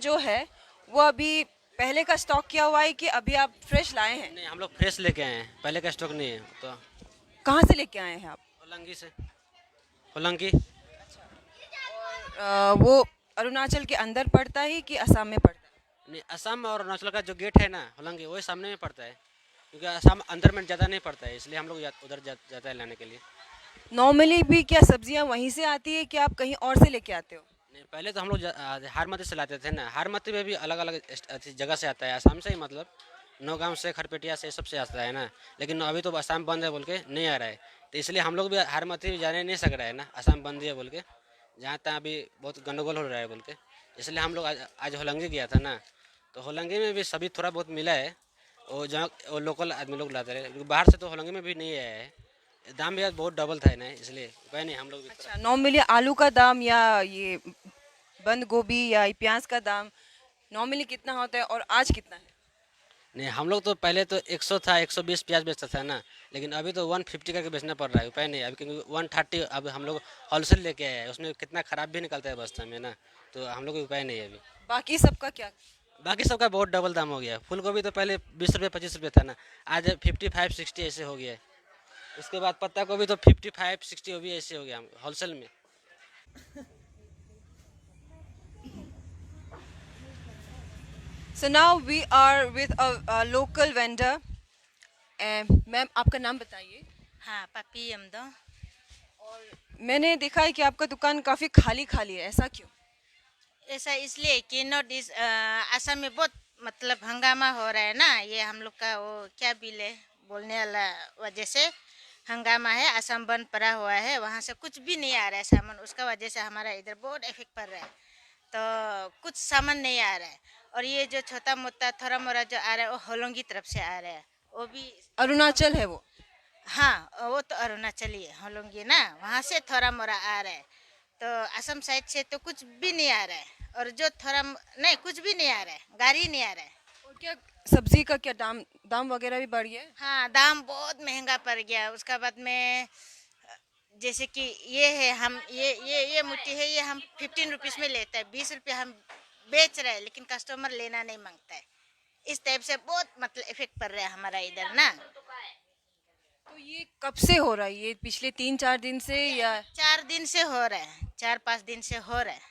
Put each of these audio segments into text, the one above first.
जो है वो अभी पहले का स्टॉक किया हुआ है कि अभी आप फ्रेश लाए हैं? नहीं, हम लोग फ्रेश लेके आए हैं, पहले का स्टॉक नहीं है तो। कहाँ से लेके आए हैं आप? होलंगी से। होलंगी। वो अरुणाचल के अंदर पड़ता है कि असम में पड़ता है? नहीं, असम और अरुणाचल का जो गेट है ना होलंगी, वही सामने में पड़ता है, क्योंकि असम अंदर में ज़्यादा नहीं पड़ता है, इसलिए हम लोग उधर जाता है लाने के लिए। नॉर्मली भी क्या सब्जियां वहीं से आती है कि आप कहीं और से लेके आते हो? नहीं, पहले तो हम लोग हारमती से लाते थे ना, हारमती में भी अलग अलग जगह से आता है, असम से ही मतलब नौगांव से, खरपेटिया से, सबसे आता है ना। लेकिन अभी तो असम बंद है बोल के नहीं आ रहा है, तो इसलिए हम लोग भी हारमती भी जाने नहीं सक रहे हैं ना, असम बंद है बोल के, जहाँ तक अभी बहुत गंडगोल हो रहा है बोल के। इसलिए हम लोग आज होलंगी गया था ना, तो होलंगी में भी सभी थोड़ा बहुत मिला है। वो जहाँ वो लोकल आदमी लोग लाते रहे, क्योंकि बाहर से तो होलंगी में भी नहीं आया है, दाम भी आज बहुत डबल था ना, इसलिए उपाय नहीं हम लोग भी अच्छा, नॉर्मली आलू का दाम या ये बंद गोभी या ये प्याज का दाम नॉर्मली कितना होता है और आज कितना है? नहीं, हम लोग तो पहले तो 100 था, 120 प्याज बेचता था ना, लेकिन अभी तो 150 करके बेचना पड़ रहा है, उपाय नहीं अभी, क्योंकि 130 अब हम लोग होलसेल लेके आए हैं, उसमें कितना खराब भी निकलता है बस्ता में ना, तो हम लोग को उपाय नहीं है अभी। बाकी सबका क्या? बाकी सबका बहुत डबल दाम हो गया, फूल गोभी तो पहले 20 रुपये 25 रुपये था ना, आज 55-60 ऐसे हो गया है। उसके बाद पत्ता गोभी तो 55-60 वो भी ऐसे हो गया होलसेल में। So now we are with a local vendor. Ma'am आपका नाम बताइए। हाँ पपी दो। मैंने देखा है कि आपका दुकान काफी खाली खाली है, ऐसा क्यों? ऐसा इसलिए कि नॉर्थ ईस्ट असम में बहुत मतलब हंगामा हो रहा है ना, ये हम लोग का वो क्या बिल है बोलने वाला वजह से हंगामा है, असम बंद पड़ा हुआ है, वहाँ से कुछ भी नहीं आ रहा है सामान, उसका वजह से हमारा इधर बहुत इफेक्ट पड़ रहा है, तो कुछ सामान नहीं आ रहा है। और ये जो छोटा मोटा थोड़ा मोड़ा जो आ रहा है वो होलोंगी तरफ से आ रहा है, वो भी अरुणाचल है वो? हाँ वो तो अरुणाचली है होलोंगी ना, वहाँ से थोड़ा मोड़ा आ रहा है, तो असम साइड से तो कुछ भी नहीं आ रहा है, और जो थोड़ा नहीं कुछ भी नहीं आ रहा है, गाड़ी नहीं आ रहा है। और क्या सब्जी का क्या दाम दाम वगैरह भी बढ़ गया है? हाँ दाम बहुत महंगा पड़ गया, उसका बाद में जैसे कि ये है, हम ये मुट्ठी है, ये हम 15 रुपीज़ में लेते हैं, 20 रुपये हम बेच रहे हैं, लेकिन कस्टमर लेना नहीं मांगता है। इस टाइप से बहुत मतलब इफेक्ट पड़ रहा है हमारा इधर ना। तो ये कब से हो रहा है? ये पिछले 3-4 दिन से या? 4 दिन से हो रहा है, 4-5 दिन से हो रहा है।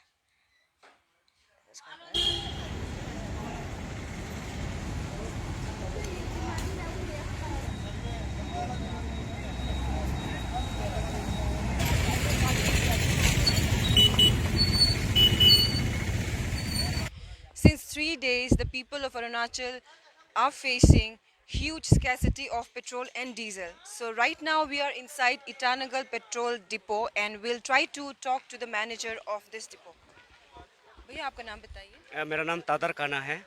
Since 3 days, the people of Arunachal are facing huge scarcity of petrol and diesel. So right now we are inside Itanagar petrol depot and we'll try to talk to the manager of this depot. भैया आपका नाम बताइए। मेरा नाम तादर खाना है।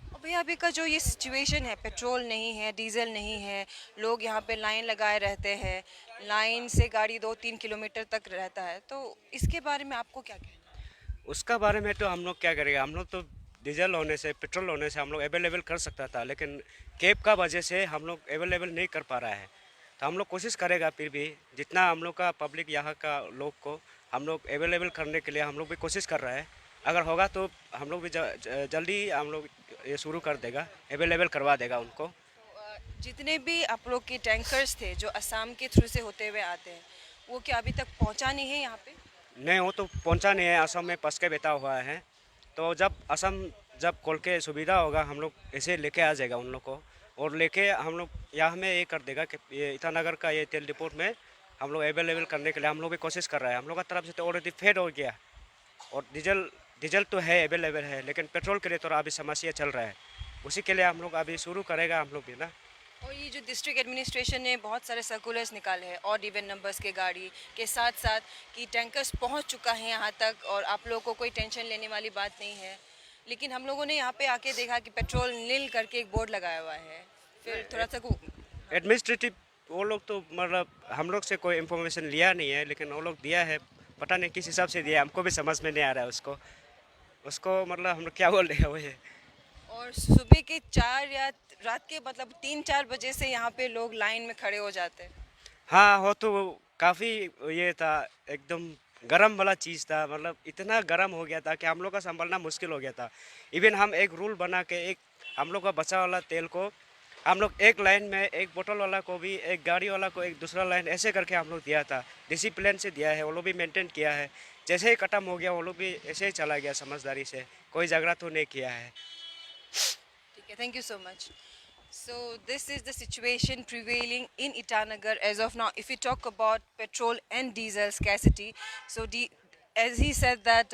और भैया अभी का जो ये सिचुएशन है, पेट्रोल नहीं है, डीजल नहीं है, लोग यहाँ पे लाइन लगाए रहते हैं, लाइन से गाड़ी 2-3 किलोमीटर तक रहता है, तो इसके बारे में आपको क्या कहना है? उसका बारे में तो हम लोग क्या करेंगे, हम लोग तो डीजल होने से, पेट्रोल होने से हम लोग अवेलेबल कर सकता था, लेकिन कैब का वजह से हम लोग अवेलेबल नहीं कर पा रहा है। तो हम लोग कोशिश करेगा फिर भी जितना हम लोग का पब्लिक यहाँ का लोग को हम लोग अवेलेबल करने के लिए हम लोग भी कोशिश कर रहा है। अगर होगा तो हम लोग भी जल्दी हम लोग ये शुरू कर देगा, अवेलेबल करवा देगा उनको। जितने भी आप लोग के टैंकर्स थे जो असम के थ्रू से होते हुए आते हैं, वो क्या अभी तक पहुंचा नहीं है यहाँ पे? नहीं, वो तो पहुंचा नहीं है, असम में फंस के बैठा हुआ है। तो जब असम जब खोल के सुविधा होगा हम लोग ऐसे लेके आ जाएगा उन लोग को, और लेके हम लोग यहाँ में ये कर देगा कि ये ईटानगर का ये तेल डिपोट में हम लोग अवेलेबल करने के लिए हम लोग भी कोशिश कर रहे हैं। हम लोग का तरफ से तो ऑलरेडी फेड हो गया, और डीजल डीजल तो है अवेलेबल है, लेकिन पेट्रोल के लिए थोड़ा अभी समस्या चल रहा है, उसी के लिए हम लोग अभी शुरू करेगा हम लोग भी ना। और ये जो डिस्ट्रिक्ट एडमिनिस्ट्रेशन ने बहुत सारे सर्कुलर्स निकाले हैं और इवन नंबर्स के गाड़ी के साथ साथ कि टैंकर्स पहुंच चुका है यहाँ तक और आप लोगों को कोई टेंशन लेने वाली बात नहीं है, लेकिन हम लोगों ने यहाँ पे आके देखा कि पेट्रोल नील करके एक बोर्ड लगाया हुआ है, फिर थोड़ा सा एडमिनिस्ट्रेटिव वो लोग तो मतलब हम लोग से कोई इन्फॉर्मेशन लिया नहीं है, लेकिन वो लोग दिया है, पता नहीं किस हिसाब से दिया, हमको भी समझ में नहीं आ रहा है उसको उसको मतलब हम लोग क्या बोल रहे हैं वो है। और सुबह के 4 या रात के मतलब 3-4 बजे से यहाँ पे लोग लाइन में खड़े हो जाते हैं। हाँ, हो तो काफ़ी ये था, एकदम गरम वाला चीज़ था, मतलब इतना गरम हो गया था कि हम लोग का संभलना मुश्किल हो गया था। इवन हम एक रूल बना के एक हम लोग का बचा वाला तेल को हम लोग एक लाइन में एक बोतल वाला को भी एक गाड़ी वाला को एक दूसरा लाइन ऐसे करके हम लोग दिया था। डिसिप्लिन से दिया है, वो लोग भी मेंटेन किया है। जैसे ही खत्म हो गया वो लोग भी ऐसे ही चला गया समझदारी से, कोई झगड़ा तो नहीं किया है। ठीक है, thank you so much. So this is the situation prevailing in Itanagar as of now. If we talk about petrol and diesel scarcity, so as he said that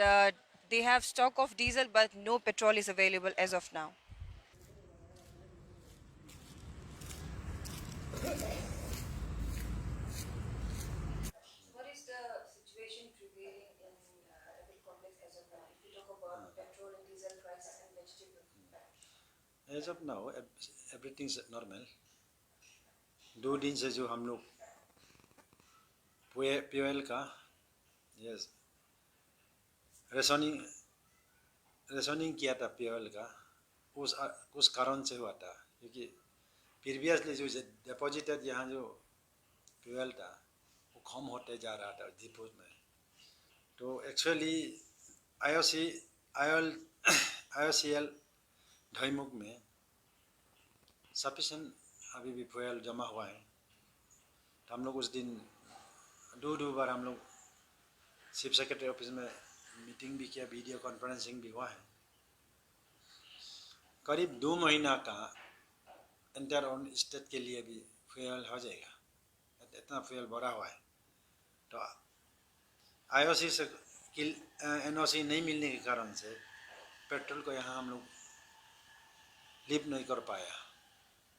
they have stock of diesel but no petrol is available as of now. What is the situation prevailing in Rabil complex as of now? If we talk about petrol and diesel prices and vegetable prices. As of now, everything's normal. 2 दिन से जो हम लोग fuel का yes rationing rationing किया था fuel का, उस कारण से हुआ था, क्योंकि प्रीवियसली जो डिपॉजिटेड यहाँ जो फ्यूल था वो कम होते जा रहा था डिपो में। तो एक्चुअली IOCL ढाईमुख में सफिशेंट अभी भी फ्यूल जमा हुआ है। तो हम लोग उस दिन दो बार हम लोग चीफ सेक्रेटरी ऑफिस में मीटिंग भी किया, वीडियो कॉन्फ्रेंसिंग भी हुआ है। करीब 2 महीना का इंटर ऑन स्टेट के लिए भी फ्यूल हो जाएगा, इतना फ्यूल भरा हुआ है। तो IOC से NOC नहीं मिलने के कारण से पेट्रोल को यहाँ हम लोग लिप नहीं कर पाया,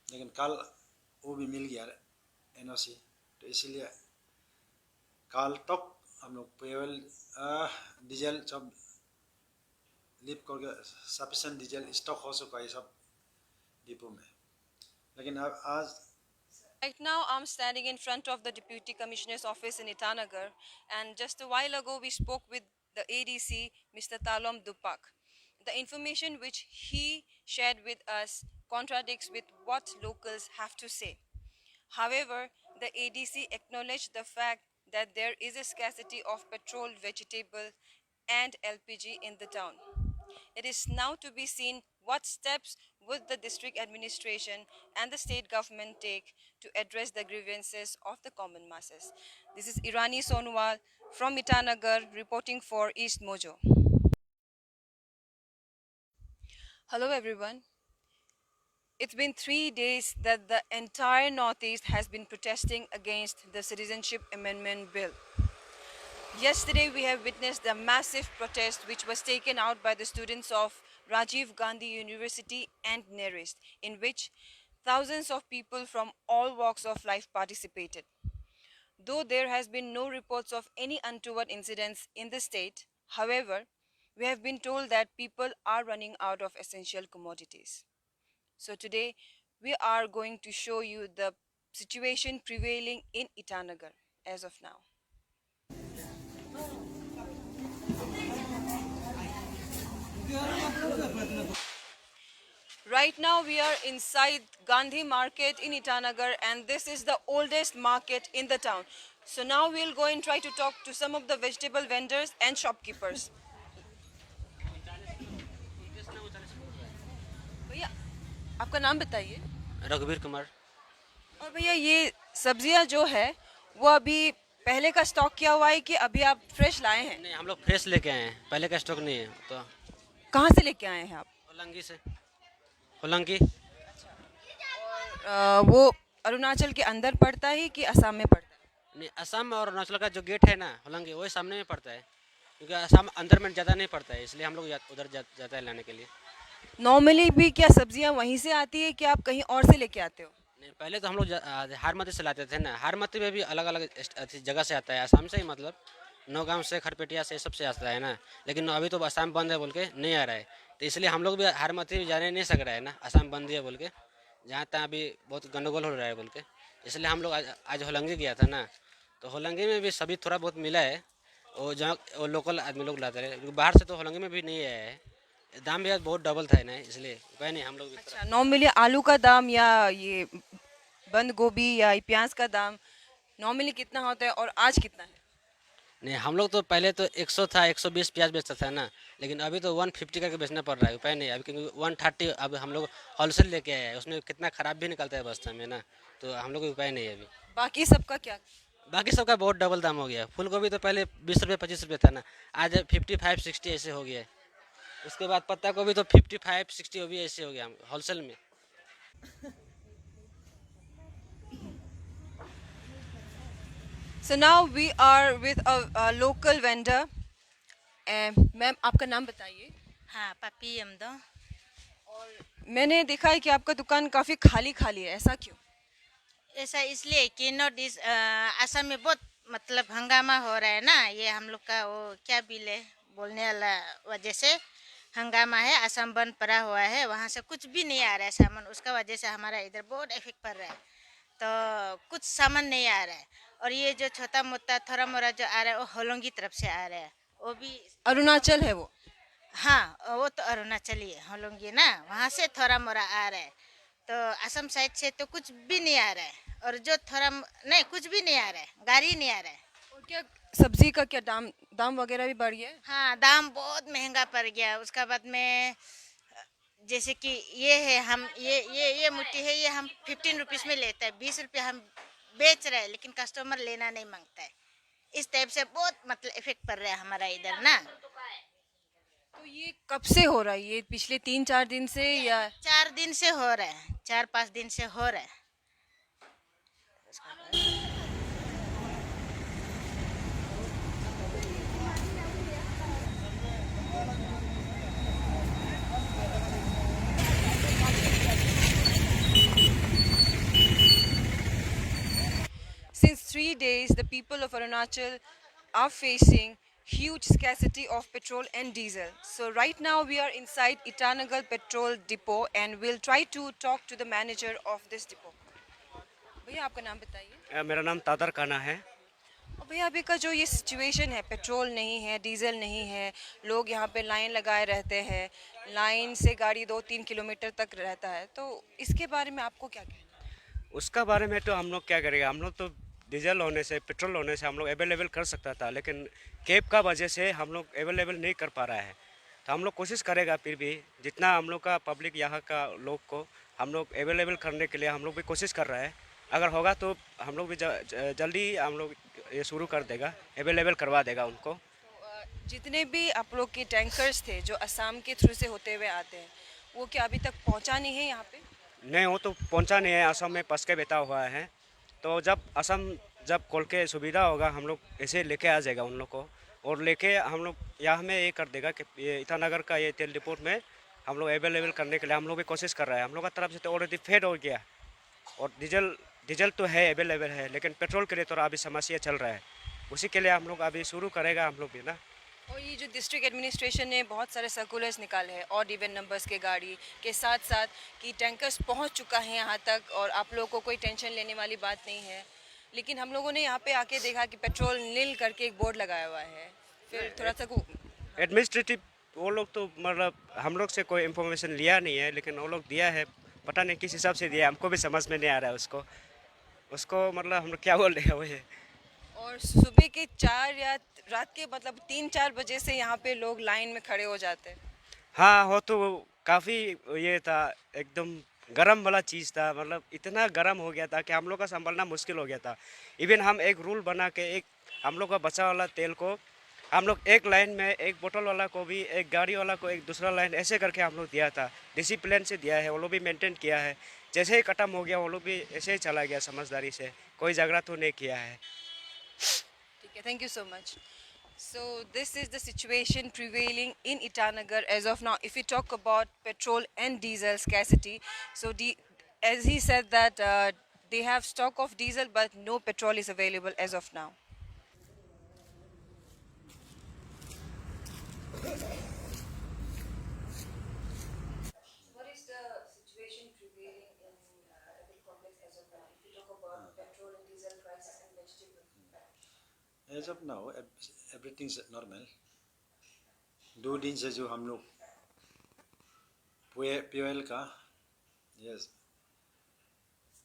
लेकिन कल वो भी मिल गया NOC। तो इसीलिए कल तक हम लोग फ्यूल डीजल सब लिप करके सफिशेंट डीजल स्टॉक हो चुका है सब डिपो में। लेकिन अब आज Right now, I'm standing in front of the Deputy Commissioner's office in Itanagar, and just a while ago, we spoke with the ADC, Mr. Talom Dupak. The information which he shared with us contradicts with what locals have to say. However, the ADC acknowledged the fact that there is a scarcity of petrol, vegetable, and LPG in the town. It is now to be seen what steps would the district administration and the state government take to address the grievances of the common masses. This is Irani Sonwal from Itanagar reporting for East Mojo. Hello everyone. It's been 3 days that the entire Northeast has been protesting against the Citizenship Amendment Bill. Yesterday, we have witnessed a massive protest which was taken out by the students of Rajiv Gandhi University and NERIST, in which thousands of people from all walks of life participated. Though there has been no reports of any untoward incidents in the state, however, we have been told that people are running out of essential commodities. So today, we are going to show you the situation prevailing in Itanagar as of now. Right now we are inside Gandhi Market in Itanagar, and this is the oldest market in the town. So now we'll go and try to talk to some of the vegetable vendors and shopkeepers. भैया आपका नाम बताइए। रघुवीर कुमार। और भैया ये सब्जियां जो है वो अभी पहले का स्टॉक किया हुआ है कि अभी आप फ्रेश लाए हैं? नहीं, हम लोग फ्रेश लेके आए हैं, पहले का स्टॉक नहीं है। तो कहाँ से लेके आए हैं आप? होलंगी से। होलंगी वो अरुणाचल के अंदर पड़ता है कि असम में पड़ता है? नहीं, असम और अरुणाचल का जो गेट है ना होलंगी, वही सामने में पड़ता है, क्योंकि असम अंदर में ज़्यादा नहीं पड़ता है, इसलिए हम लोग उधर जाता है लाने के लिए। नॉर्मली भी क्या सब्जियां वहीं से आती है कि आप कहीं और से लेके आते हो? नहीं, पहले तो हम लोग हारमती से लाते थे ना। हारमती में भी अलग अलग जगह से आता है, असम से ही, मतलब नौगांव से, खरपेटिया से, सबसे आता है ना। लेकिन अभी तो असम बंद है बोल के नहीं आ रहा है, तो इसलिए हम लोग भी हारमती भी जाने नहीं सक रहा है ना, असम बंद है बोल के। जहाँ तक अभी बहुत गंडगोल हो रहा है बोल के, इसलिए हम लोग आज होलंगी गया था ना। तो होलंगी में भी सभी थोड़ा बहुत मिला है, वो जहाँ वो लोकल आदमी लोग लाते रहे, क्योंकि बाहर से तो होलंगी में भी नहीं आया है। दाम भी आज बहुत डबल था ना, इसलिए कोई नहीं हम लोग भी। अच्छा, नॉर्मली आलू का दाम या ये बंद गोभी या प्याज का दाम नॉर्मली कितना होता है और आज कितना है? नहीं, हम लोग तो पहले तो 100 था, 120 प्याज बेचता था ना, लेकिन अभी तो 150 करके बेचना पड़ रहा है, उपाय नहीं है अभी, क्योंकि 130 अब हम लोग होलसेल लेके आए हैं, उसमें कितना खराब भी निकलता है बस्ता में ना, तो हम लोग को उपाय नहीं है अभी। बाकी सबका क्या? बाकी सबका बहुत डबल दाम हो गया। फूल गोभी तो पहले 20 रुपये 25 रुपये था ना, आज 55 60 ऐसे हो गया है। उसके बाद पत्ता गोभी तो 55 60 वो भी ऐसे हो गया होलसेल में। So now we are with a local vendor. Ma'am आपका नाम बताइए। हाँ पपी हम दो। मैंने देखा है कि आपका दुकान काफ़ी खाली खाली है, ऐसा क्यों? ऐसा इसलिए कि नॉट इस असम में बहुत मतलब हंगामा हो रहा है ना, ये हम लोग का वो क्या बिल है बोलने वाला वजह से हंगामा है। असम बंद पड़ा हुआ है, वहाँ से कुछ भी नहीं आ रहा है सामान, उसका वजह से हमारा इधर बहुत इफेक्ट पड़ रहा है, तो कुछ सामान नहीं आ रहा है। और ये जो छोटा मोटा थोड़ा मोड़ा जो आ रहा है वो होलोंगी तरफ से आ रहा है, वो भी। अरुणाचल है वो। हाँ वो तो अरुणाचली है होलोंगी ना, वहाँ से थोड़ा मोड़ा आ रहा है, तो असम साइड से तो कुछ भी नहीं आ रहा है। और जो नहीं कुछ भी नहीं आ रहा है, गाड़ी नहीं आ रहा है। और क्या सब्जी का क्या दाम दाम वगैरह भी बढ़ गया है? हाँ दाम बहुत महंगा पड़ गया। उसका बाद में जैसे कि ये है, हम ये मुट्ठी है, ये हम 15 रुपीज़ में लेते हैं, 20 रुपये हम बेच रहे हैं, लेकिन कस्टमर लेना नहीं मांगता है। इस टाइप से बहुत मतलब इफेक्ट पड़ रहा है हमारा इधर ना। तो ये कब से हो रहा है? ये पिछले 3-4 दिन से या? 4 दिन से हो रहा है, 4-5 दिन से हो रहा है। Since 3 days, the people of Arunachal are facing huge scarcity of petrol and diesel. So right now we are inside Itanagar petrol depot and we'll try to talk to the manager of this depot. भैया आपका नाम बताइए। मेरा नाम तादर काना है। और भैया अभी का जो ये सिचुएशन है, पेट्रोल नहीं है, डीजल नहीं है, लोग यहाँ पे लाइन लगाए रहते हैं, लाइन से गाड़ी 2-3 किलोमीटर तक रहता है, तो इसके बारे में आपको क्या कहना है? उसका बारे में तो हम लोग क्या करेंगे, हम लोग तो डीजल होने से पेट्रोल होने से हम लोग अवेलेबल कर सकता था, लेकिन कैब का वजह से हम लोग अवेलेबल नहीं कर पा रहा है। तो हम लोग कोशिश करेगा फिर भी जितना हम लोग का पब्लिक यहाँ का लोग को हम लोग अवेलेबल करने के लिए हम लोग भी कोशिश कर रहा है। अगर होगा तो हम लोग भी जल्दी हम लोग ये शुरू कर देगा, अवेलेबल करवा देगा उनको। जितने भी आप लोग के टैंकर्स थे जो असम के थ्रू से होते हुए आते हैं, वो क्या अभी तक पहुंचा नहीं है यहाँ पे? नहीं, वो तो पहुंचा नहीं है, असम में फंस के बैठा हुआ है। तो जब असम जब खोल के सुविधा होगा हम लोग ऐसे लेके आ जाएगा उन लोग को, और लेके हम लोग यहाँ में ये कर देगा कि ये ईटानगर का ये तेल डिपोट में हम लोग अवेलेबल करने के लिए हम लोग भी कोशिश कर रहे हैं। हम लोग का तरफ से तो ऑलरेडी फेड हो गया, और डीजल डीजल तो है अवेलेबल है, लेकिन पेट्रोल के लिए थोड़ा अभी समस्या चल रहा है। उसी के लिए हम लोग अभी शुरू करेगा हम लोग भी ना। और ये जो डिस्ट्रिक्ट एडमिनिस्ट्रेशन ने बहुत सारे सर्कुलर्स निकाले हैं और इवन नंबर्स के गाड़ी के साथ साथ कि टैंकर्स पहुंच चुका है यहाँ तक और आप लोगों को कोई टेंशन लेने वाली बात नहीं है, लेकिन हम लोगों ने यहाँ पे आके देखा कि पेट्रोल नील करके एक बोर्ड लगाया हुआ है। फिर थोड़ा सा एडमिनिस्ट्रेटिव वो लोग तो मतलब हम लोग से कोई इन्फॉर्मेशन लिया नहीं है, लेकिन वो लोग दिया है, पता नहीं किस हिसाब से दिया, हमको भी समझ में नहीं आ रहा है उसको उसको मतलब हम लोग क्या बोल रहे हैं वो है। और सुबह के 4 या रात के मतलब 3-4 बजे से यहाँ पे लोग लाइन में खड़े हो जाते हैं। हाँ, वो तो काफ़ी ये था, एकदम गरम वाला चीज़ था, मतलब इतना गरम हो गया था कि हम लोग का संभालना मुश्किल हो गया था। इवन हम एक रूल बना के एक हम लोग का बचा वाला तेल को हम लोग एक लाइन में, एक बोतल वाला को भी, एक गाड़ी वाला को एक दूसरा लाइन, ऐसे करके हम लोग दिया था, डिसिप्लिन से दिया है, वो लोग भी मेंटेन किया है। जैसे ही खत्म हो गया वो लोग भी ऐसे ही चला गया समझदारी से, कोई झगड़ा तो नहीं किया है। ठीक है, thank you so much. So this is the situation prevailing in Itanagar as of now. If we talk about petrol and diesel scarcity, so as he said that they have stock of diesel but no petrol is available as of now. What is the situation prevailing in Rapid Complex as of now? If we talk about petrol and diesel prices and vegetable. As of now, everything is normal. 2 दिन से जो हम लोग fuel का yes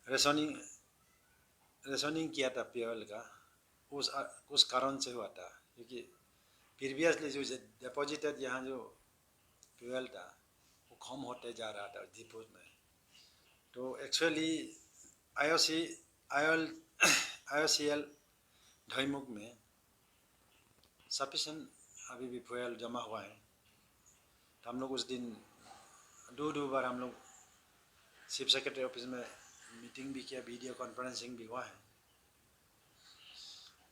rationing किया था fuel का, उस कारण से हुआ था। क्योंकि प्रीवियसली जो डिपॉजिटेड यहाँ जो फ्यूल था वो कम होते जा रहा था डिपो में। तो एक्चुअली IOCL ढाईमुख में सफिशेंट अभी भी फ्यूल जमा हुआ है। तो हम लोग उस दिन दो बार हम लोग चीफ सेक्रेटरी ऑफिस में मीटिंग भी किया, वीडियो कॉन्फ्रेंसिंग भी हुआ है।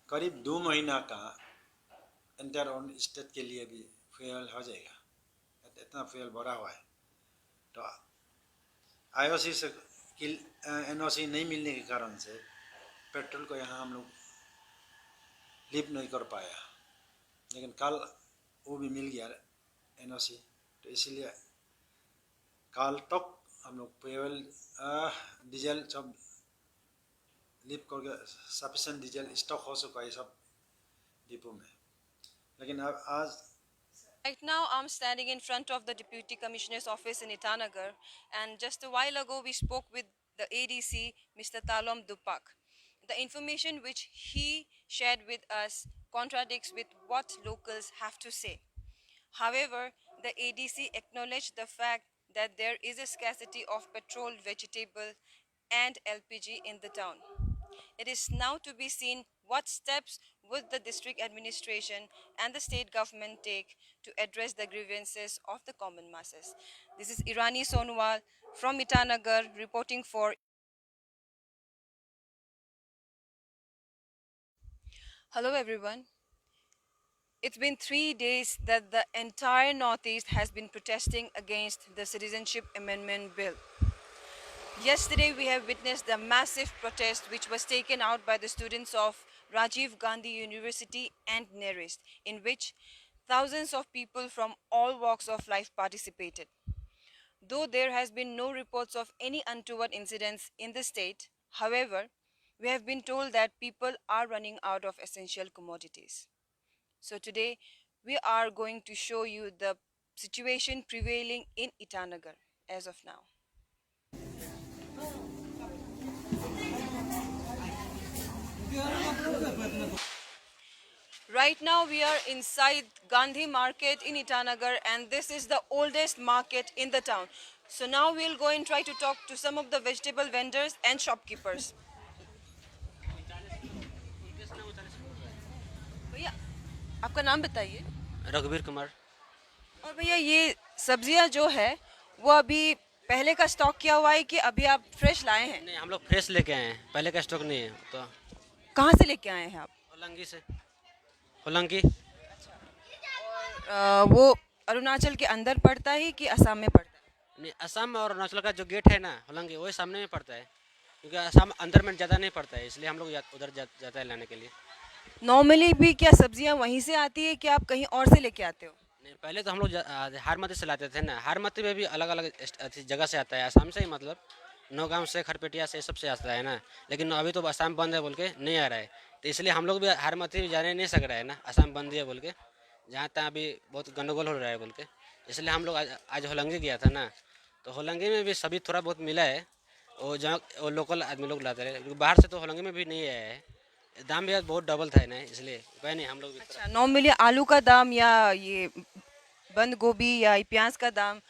करीब 2 महीना का इंटर ऑन स्टेट के लिए भी फ्यूल हो जाएगा, इतना फ्यूल भरा हुआ है। तो IOC से NOC नहीं मिलने के कारण से पेट्रोल को यहाँ हम लोग लिप नहीं कर पाया, लेकिन कल वो भी मिल गया NOC। तो इसीलिए कल तक हम लोग फ्यूल डीजल सब लिप करके सफिशेंट डीजल स्टॉक हो चुका है सब डिपो में। लेकिन अब आज Right now, I'm standing in front of the Deputy Commissioner's office in Itanagar, and just a while ago, we spoke with the ADC, Mr. Talom Dupak. The information which he shared with us contradicts with what locals have to say. However, the ADC acknowledged the fact that there is a scarcity of petrol, vegetable, and LPG in the town. It is now to be seen what steps would the district administration and the state government take to address the grievances of the common masses. This is Irani Sonwal from Itanagar reporting for. Hello everyone. It's been 3 days that the entire Northeast has been protesting against the Citizenship Amendment Bill. Yesterday, we have witnessed the massive protest which was taken out by the students of Rajiv Gandhi University and NERIST, in which thousands of people from all walks of life participated. Though there has been no reports of any untoward incidents in the state, however, we have been told that people are running out of essential commodities. So today, we are going to show you the situation prevailing in Itanagar as of now. Right now we are inside Gandhi Market in Itanagar, and this is the oldest market in the town. So now we'll go and try to talk to some of the vegetable vendors and shopkeepers. भैया आपका नाम बताइए। रघुवीर कुमार। और भैया ये सब्जियां जो है वो अभी पहले का स्टॉक किया हुआ है कि अभी आप फ्रेश लाए हैं? नहीं, हम लोग फ्रेश लेके आए हैं, पहले का स्टॉक नहीं है। तो कहाँ से लेके आए हैं आप? होलंगी से। होलंगी वो अरुणाचल के अंदर पड़ता है कि असम में पड़ता है? नहीं, असम और अरुणाचल का जो गेट है ना होलंगी, वही सामने में पड़ता है, क्योंकि असम अंदर में ज़्यादा नहीं पड़ता है, इसलिए हम लोग उधर जाता है लाने के लिए। नॉर्मली भी क्या सब्जियां वहीं से आती है कि आप कहीं और से लेके आते हो? नहीं, पहले तो हम लोग हारमती से लाते थे ना। हारमती में भी अलग अलग जगह से आता है, असम से ही, मतलब नौगांव से, खरपेटिया से, सबसे आता है ना। लेकिन अभी तो असम बंद है बोल के नहीं आ रहा है, तो इसलिए हम लोग भी हारमती भी जाने नहीं सक रहा है ना, असम बंद है बोल के। जहाँ तक अभी बहुत गंडगोल हो रहा है बोल के, इसलिए हम लोग आज होलंगी गया था ना। तो होलंगी में भी सभी थोड़ा बहुत मिला है, वो जहाँ वो लोकल आदमी लोग लाते रहे, क्योंकि बाहर से तो होलंगी में भी नहीं आया है। दाम भी बहुत डबल था ना, इसलिए उपाय नहीं हम लोग भी। अच्छा, नॉर्मली आलू का दाम या ये बंद गोभी या प्याज का दाम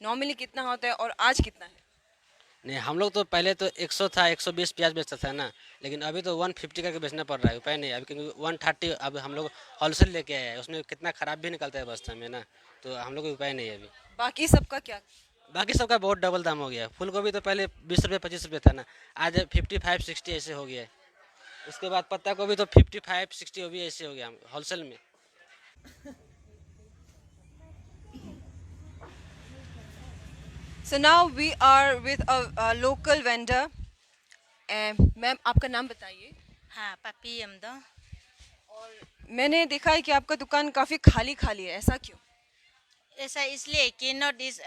नॉर्मली कितना होता है और आज कितना है? नहीं, हम लोग तो पहले तो 100 था, 120 प्याज बेचता था ना, लेकिन अभी तो 150 करके बेचना पड़ रहा है। उपाय नहीं, अभी क्योंकि 130 अब हम लोग होलसेल लेके आए हैं, उसमें कितना ख़राब भी निकलता है बस्ता में ना, तो हम लोग को उपाय नहीं है अभी। बाकी सबका क्या? बाकी सबका बहुत डबल दाम हो गया। फूल गोभी तो पहले 20 रुपये 25 रुपये था ना, आज 55-60 ऐसे हो गया है। उसके बाद पत्ता गोभी तो 55-60 भी ऐसे हो गया होलसेल में। So now we are with a local vendor. Ma'am आपका नाम बताइए। हाँ, पापी यमदो। और मैंने देखा है कि आपका दुकान काफ़ी खाली खाली है, ऐसा क्यों? ऐसा इसलिए कि नॉर्थ ईस्ट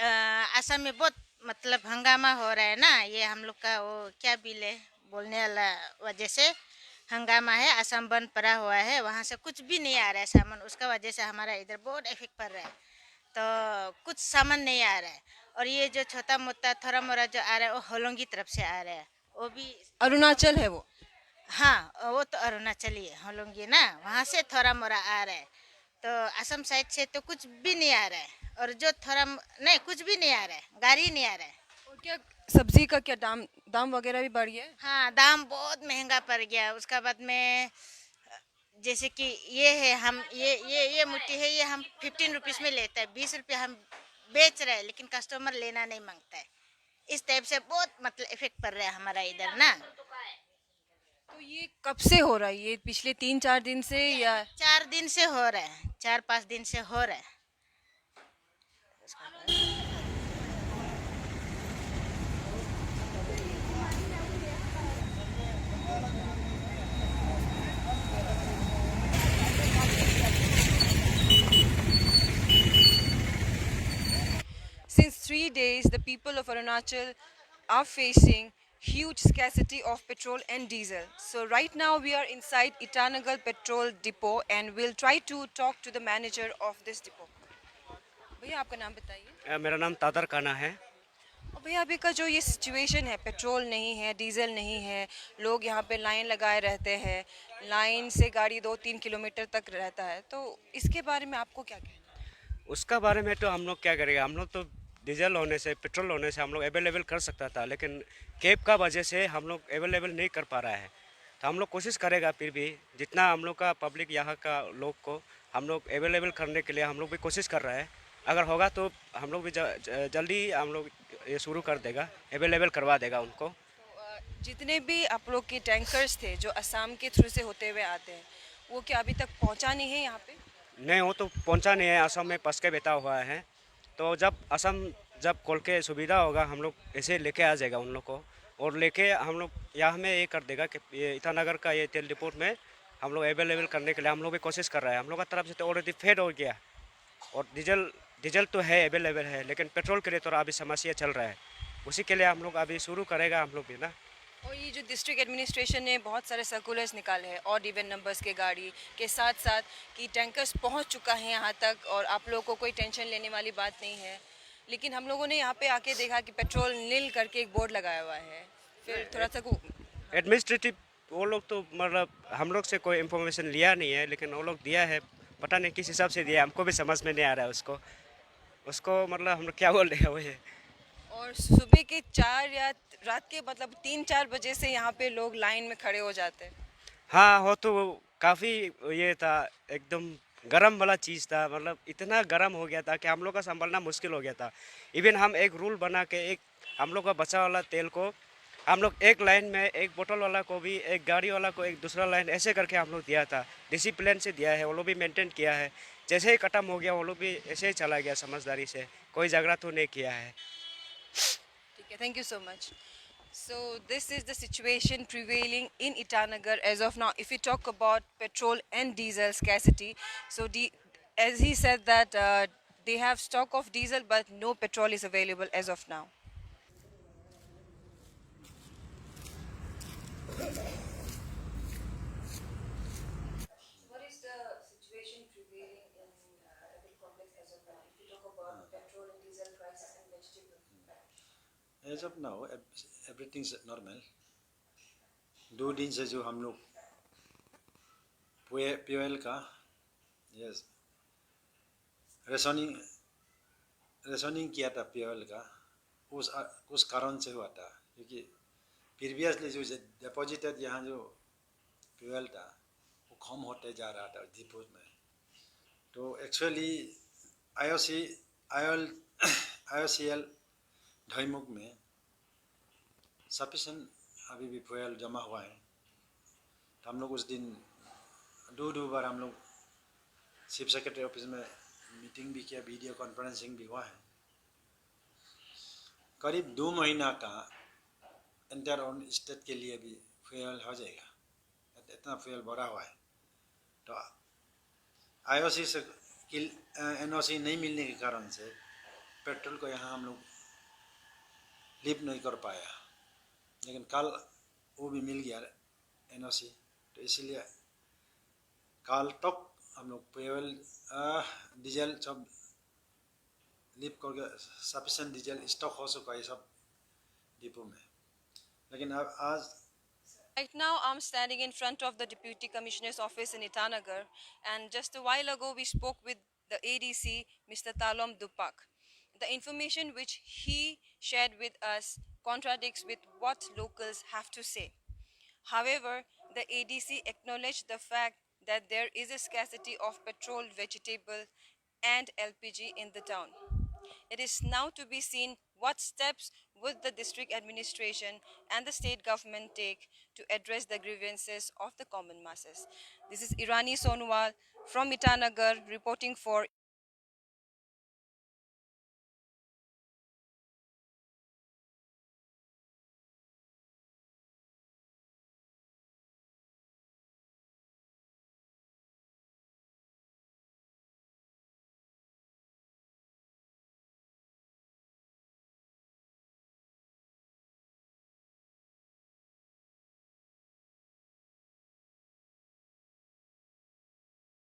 असम में बहुत मतलब हंगामा हो रहा है ना, ये हम लोग का वो क्या बिल है बोलने वाला वजह से हंगामा है। असम बंद पड़ा हुआ है, वहाँ से कुछ भी नहीं आ रहा है सामान, उसका वजह से हमारा इधर बहुत इफेक्ट पड़ रहा है। तो कुछ सामान नहीं आ रहा है, और ये जो छोटा मोटा थोड़ा मोड़ा जो आ रहा है वो होलोंगी तरफ से आ रहा है, वो भी अरुणाचल है वो? हाँ, वो तो अरुणाचली है हम लोग ये ना, वहाँ से थोड़ा मोड़ा आ रहा है। तो असम साइड से तो कुछ भी नहीं आ रहा है, और जो थोड़ा नहीं, कुछ भी नहीं आ रहा है, गाड़ी नहीं आ रहा है। और क्या सब्जी का क्या दाम दाम वगैरह भी बढ़ गया है? हाँ, दाम बहुत महंगा पड़ गया। उसका बाद में जैसे कि ये है, हम ये मुट्ठी है, ये हम 15 रुपीज में लेते हैं, 20 रुपये हम बेच रहे हैं, लेकिन कस्टमर लेना नहीं मांगता है। इस टाइप से बहुत मतलब इफेक्ट पड़ रहा है हमारा इधर ना। तो ये कब से हो रहा है? ये पिछले 3-4 दिन से या 4 दिन से हो रहा है, 4-5 दिन से हो रहा है। since 3 days, the people of Arunachal are facing huge scarcity of petrol and diesel. So right now we are inside Itanagar petrol depot and we'll try to talk to the manager of this depot. भैया आपका नाम बताइए। मेरा नाम तादर काना है। और भैया अभी का जो ये सिचुएशन है, पेट्रोल नहीं है, डीजल नहीं है, लोग यहाँ पे लाइन लगाए रहते हैं, लाइन से गाड़ी 2-3 किलोमीटर तक रहता है, तो इसके बारे में आपको क्या कहना है? उसका बारे में तो हम लोग क्या करेंगे, हम लोग तो डीजल होने से, पेट्रोल होने से हम लोग अवेलेबल कर सकता था, लेकिन कैब का वजह से हम लोग अवेलेबल नहीं कर पा रहा है। तो हम लोग कोशिश करेगा फिर भी, जितना हम लोग का पब्लिक यहाँ का लोग को हम लोग अवेलेबल करने के लिए हम लोग भी कोशिश कर रहे हैं। अगर होगा तो हम लोग भी जल्दी हम लोग ये शुरू कर देगा, अवेलेबल करवा देगा उनको। जितने भी आप लोग के टैंकर्स थे जो असम के थ्रू से होते हुए आते हैं, वो क्या अभी तक पहुंचा नहीं है यहाँ पे? नहीं, वो तो पहुंचा नहीं है, असम में फंस के बैठा हुआ है। तो जब असम जब खोल के सुविधा होगा हम लोग ऐसे लेके आ जाएगा उन लोग को, और लेके हम लोग यहाँ में ये कर देगा कि ये ईटानगर का ये तेल डिपोट में हम लोग अवेलेबल करने के लिए हम लोग भी कोशिश कर रहे हैं। हम लोग का तरफ से तो ऑलरेडी फेड हो गया, और डीजल डीजल तो है, अवेलेबल है, लेकिन पेट्रोल के लिए थोड़ा अभी समस्या चल रहा है। उसी के लिए हम लोग अभी शुरू करेगा हम लोग भी ना। और ये जो डिस्ट्रिक्ट एडमिनिस्ट्रेशन ने बहुत सारे सर्कुलर्स निकाले हैं और इवन नंबर्स के गाड़ी के साथ साथ कि टैंकर्स पहुंच चुका है यहाँ तक और आप लोगों को कोई टेंशन लेने वाली बात नहीं है, लेकिन हम लोगों ने यहाँ पे आके देखा कि पेट्रोल नील करके एक बोर्ड लगाया हुआ है। फिर थोड़ा सा एडमिनिस्ट्रेटिव वो लोग तो मतलब हम लोग से कोई इन्फॉर्मेशन लिया नहीं है, लेकिन वो लोग दिया है, पता नहीं किस हिसाब से दिया, हमको भी समझ में नहीं आ रहा है उसको उसको मतलब हम लोग क्या बोल रहे हैं वो है। और सुबह के 4 या रात के मतलब 3-4 बजे से यहाँ पे लोग लाइन में खड़े हो जाते हैं। हाँ, हो तो काफ़ी ये था, एकदम गरम वाला चीज़ था, मतलब इतना गरम हो गया था कि हम लोग का संभालना मुश्किल हो गया था। इवन हम एक रूल बना के, एक हम लोग का बचा वाला तेल को हम लोग एक लाइन में, एक बोतल वाला को भी, एक गाड़ी वाला को एक दूसरा लाइन, ऐसे करके हम लोग दिया था, डिसिप्लिन से दिया है, वो लोग भी मेंटेन किया है। जैसे ही खत्म हो गया वो लोग भी ऐसे ही चला गया समझदारी से, कोई झगड़ा तो नहीं किया है। ठीक है, thank you so much. So this is the situation prevailing in Itanagar as of now. If we talk about petrol and diesel scarcity, so as he said that they have stock of diesel but no petrol is available as of now. What is the situation prevailing in Rapid Complex as of now? If you talk about petrol and diesel prices and vegetable prices. As of now everything normal. 2 दिन से जो हम लोग fuel का yes rationing rationing किया था fuel का, उस कारण से हुआ था, क्योंकि प्रीवियसली जो डिपॉजिटेड यहाँ जो फ्यूल था वो कम होते जा रहा था डिपो में। तो एक्चुअली IOCL ढाईमुख में सफिशेंट अभी भी फ्यूल जमा हुआ है। तो हम लोग उस दिन दो बार हम लोग चीफ सेक्रेटरी ऑफिस में मीटिंग भी किया, वीडियो कॉन्फ्रेंसिंग भी हुआ है। करीब 2 महीना का इंटर ऑन स्टेट के लिए भी फ्यूल हो जाएगा, इतना फ्यूल भरा हुआ है। तो IOC से NOC नहीं मिलने के कारण से पेट्रोल को यहाँ हम लोग लिप नहीं कर पाया, लेकिन कल वो भी मिल गया NOC। तो इसलिए कल तक हम लोग फ्यूल डीजल सब लिप करके सफिशेंट डीजल स्टॉक हो चुका है सब डिपो में। लेकिन अब आज Right now, I'm standing in front of the Deputy Commissioner's office in Itanagar, and just a while ago, we spoke with the ADC, Mr. Talom Dupak. The information which he shared with us contradicts with what locals have to say. However, the ADC acknowledged the fact that there is a scarcity of petrol, vegetable, and LPG in the town. It is now to be seen what steps would the district administration and the state government take to address the grievances of the common masses. This is Irani Sonwal from Itanagar reporting for